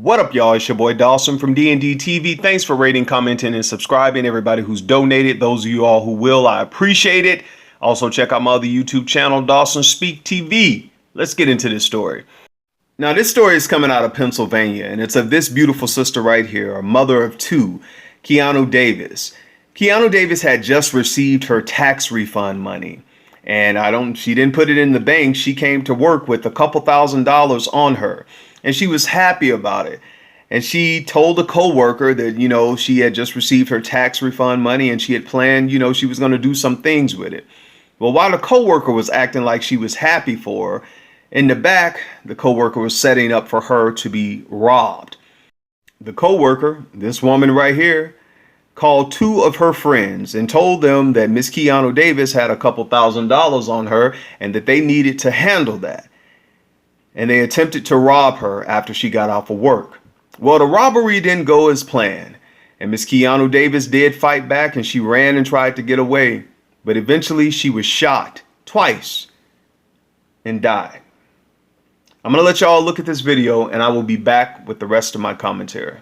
What up, y'all? It's your boy Dawson from D&D TV. Thanks for rating, commenting, and subscribing. Everybody who's donated, those of you all who will, I appreciate it. Also, check out my other YouTube channel, Dawson Speaks TV. Let's get into this story. Now, this story is coming out of Pennsylvania, and it's of this beautiful sister right here, a mother of two, Keiauna Davis. Keiauna Davis had just received her tax refund money, and she didn't put it in the bank. She came to work with a couple $1,000s on her. And she was happy about it. And she told a coworker that, she had just received her tax refund money and she had planned, she was going to do some things with it. Well, while the coworker was acting like she was happy for her, in the back, the coworker was setting up for her to be robbed. The coworker, this woman right here, called two of her friends and told them that Miss Keiauna Davis had a couple $1,000s on her and that they needed to handle that. And they attempted to rob her after she got off of work. Well, the robbery didn't go as planned, and Miss Keiauna Davis did fight back and she ran and tried to get away, but eventually she was shot twice and died. I'm going to let y'all look at this video and I will be back with the rest of my commentary.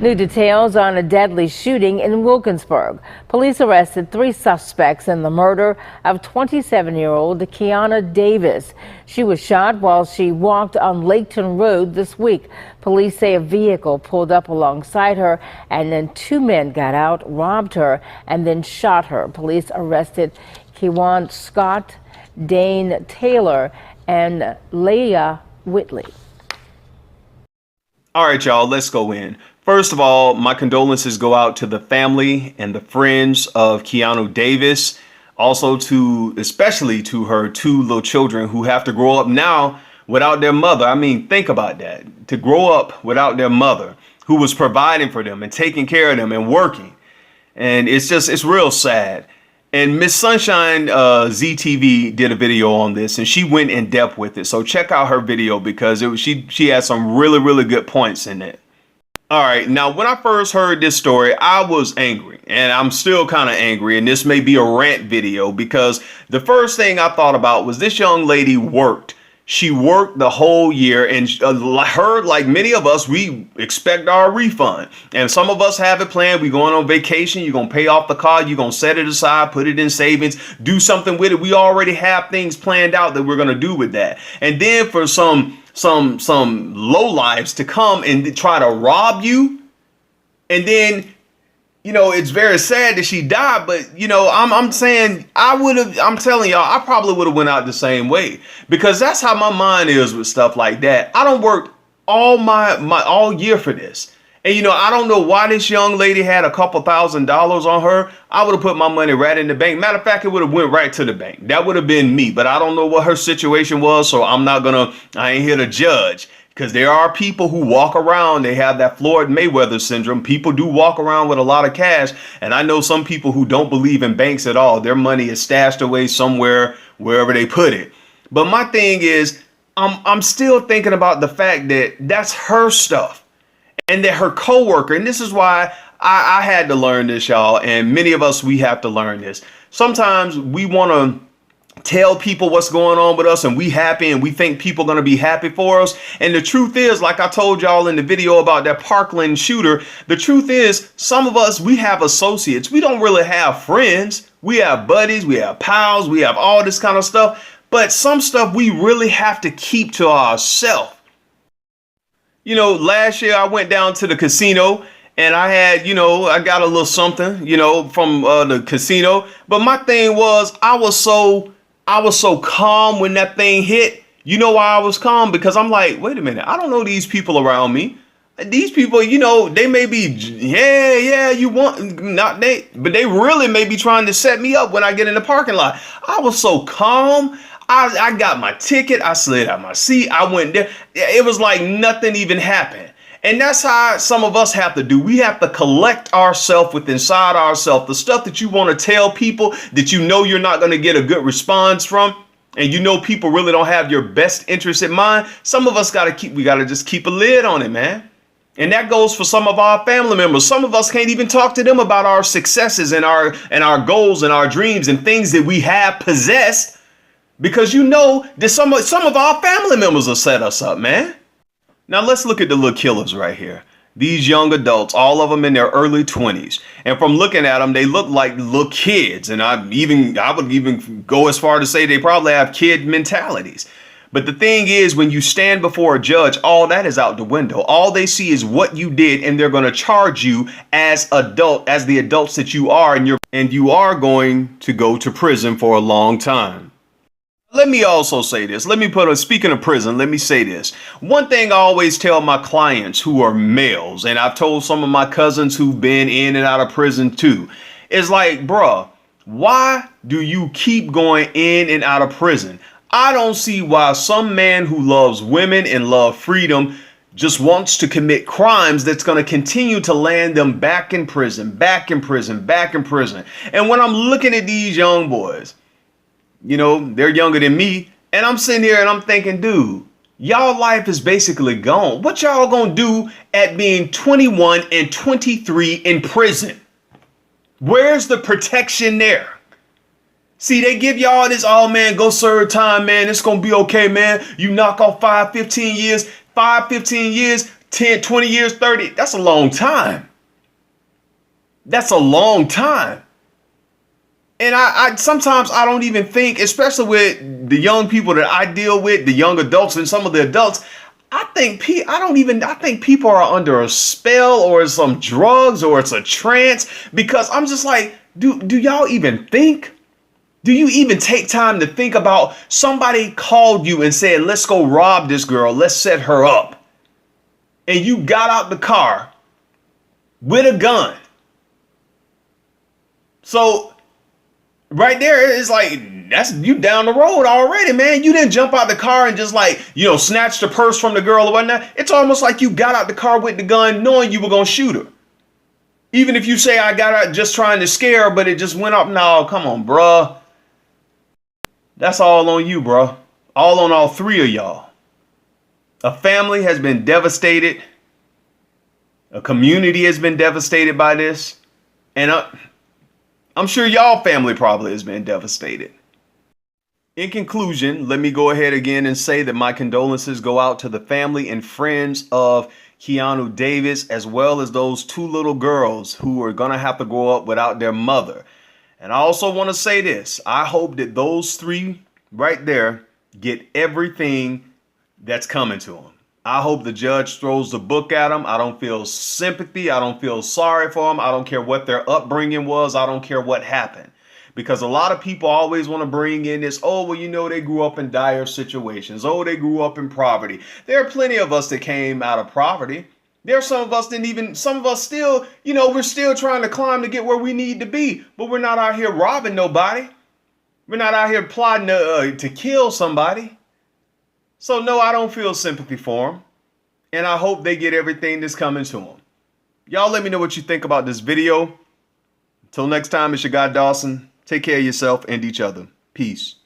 New details on a deadly shooting in Wilkinsburg. Police arrested 3 suspects in the murder of 27-year-old Keiauna Davis. She was shot while she walked on Laketon Road this week. Police say a vehicle pulled up alongside her and then 2 men got out, robbed her, and then shot her. Police arrested Keiauna Scott, Dane Taylor, and Leah Whitley. All right, y'all, let's go in. First of all, my condolences go out to the family and the friends of Keiauna Davis. Also especially to her 2 little children who have to grow up now without their mother. I mean, think about that. To grow up without their mother who was providing for them and taking care of them and working. And it's real sad. And Miss Sunshine ZTV did a video on this and she went in depth with it. So check out her video because she had some really good points in it. All right, now when I first heard this story, I was angry and I'm still kind of angry, and this may be a rant video because the first thing I thought about was this young lady worked. She worked the whole year, and her, like many of us, we expect our refund. And some of us have it planned. We're going on vacation. You're going to pay off the car. You're going to set it aside, put it in savings, do something with it. We already have things planned out that we're going to do with that. And then for some lowlives to come and try to rob you, and then it's very sad that she died, but I'm saying I'm telling y'all, I probably would have went out the same way, because that's how my mind is with stuff like that. I don't work all year for this. And I don't know why this young lady had a couple $1,000s on her. I would have put my money right in the bank. Matter of fact, it would have went right to the bank. That would have been me, but I don't know what her situation was, so I ain't here to judge. Because there are people who walk around, they have that Floyd Mayweather syndrome. People do walk around with a lot of cash. And I know some people who don't believe in banks at all. Their money is stashed away somewhere, wherever they put it. But my thing is, I'm still thinking about the fact that that's her stuff. And that her coworker, and this is why I had to learn this, y'all. And many of us, we have to learn this. Sometimes we want to tell people what's going on with us and we happy and we think people are going to be happy for us. And the truth is, like I told y'all in the video about that Parkland shooter, the truth is some of us, we have associates. We don't really have friends. We have buddies, we have pals, we have all this kind of stuff. But some stuff we really have to keep to ourselves. Last year I went down to the casino and I had, I got a little something, from the casino. But my thing was, I was so calm when that thing hit. You know why I was calm? Because I'm like, wait a minute, I don't know these people around me. These people, they may be, you want, not they, but they really may be trying to set me up when I get in the parking lot. I was so calm. I got my ticket. I slid out my seat. I went there. It was like nothing even happened. And that's how some of us have to do. We have to collect ourselves inside ourselves. The stuff that you want to tell people that you're not going to get a good response from. And people really don't have your best interest in mind. Some of us we got to just keep a lid on it, man. And that goes for some of our family members. Some of us can't even talk to them about our successes and our goals and our dreams and things that we have possessed. Because that some of our family members will set us up, man. Now let's look at the little killers right here. These young adults, all of them in their early 20s. And from looking at them, they look like little kids. And I would even go as far to say they probably have kid mentalities. But the thing is, when you stand before a judge, all that is out the window. All they see is what you did, and they're going to charge you as the adults that you are, and you are going to go to prison for a long time. Let me also say this. Speaking of prison, let me say this. One thing I always tell my clients who are males, and I've told some of my cousins who've been in and out of prison too, is like, bruh, why do you keep going in and out of prison? I don't see why some man who loves women and love freedom just wants to commit crimes that's going to continue to land them back in prison, back in prison, back in prison. And when I'm looking at these young boys, you know, they're younger than me, and I'm sitting here and I'm thinking, dude, y'all life is basically gone. What y'all gonna do at being 21 and 23 in prison? Where's the protection there? See, they give y'all this, oh man, go serve time, man. It's gonna be okay, man. You knock off 15 years, 10, 20 years, 30. That's a long time. That's a long time. And I sometimes I don't even think, especially with the young people that I deal with, the young adults and some of the adults, I think people are under a spell, or some drugs, or it's a trance, because I'm just like, do y'all even think? Do you even take time to think about somebody called you and said, let's go rob this girl, let's set her up, and you got out the car with a gun? So right there, it's like, that's you down the road already, man. You didn't jump out the car and just like, snatch the purse from the girl or whatnot. It's almost like you got out the car with the gun knowing you were going to shoot her. Even if you say, I got out just trying to scare her, but it just went up. No, come on, bruh. That's all on you, bruh. All on all three of y'all. A family has been devastated. A community has been devastated by this. And I'm sure y'all family probably has been devastated. In conclusion, let me go ahead again and say that my condolences go out to the family and friends of Keiauna Davis, as well as those two little girls who are going to have to grow up without their mother. And I also want to say this. I hope that those three right there get everything that's coming to them. I hope the judge throws the book at them. I don't feel sympathy. I don't feel sorry for them. I don't care what their upbringing was. I don't care what happened. Because a lot of people always want to bring in this, oh, well, they grew up in dire situations. Oh, they grew up in poverty. There are plenty of us that came out of poverty. There are some of us still, we're still trying to climb to get where we need to be. But we're not out here robbing nobody. We're not out here plotting to kill somebody. So no, I don't feel sympathy for them. And I hope they get everything that's coming to them. Y'all let me know what you think about this video. Until next time, it's your guy Dawson. Take care of yourself and each other. Peace.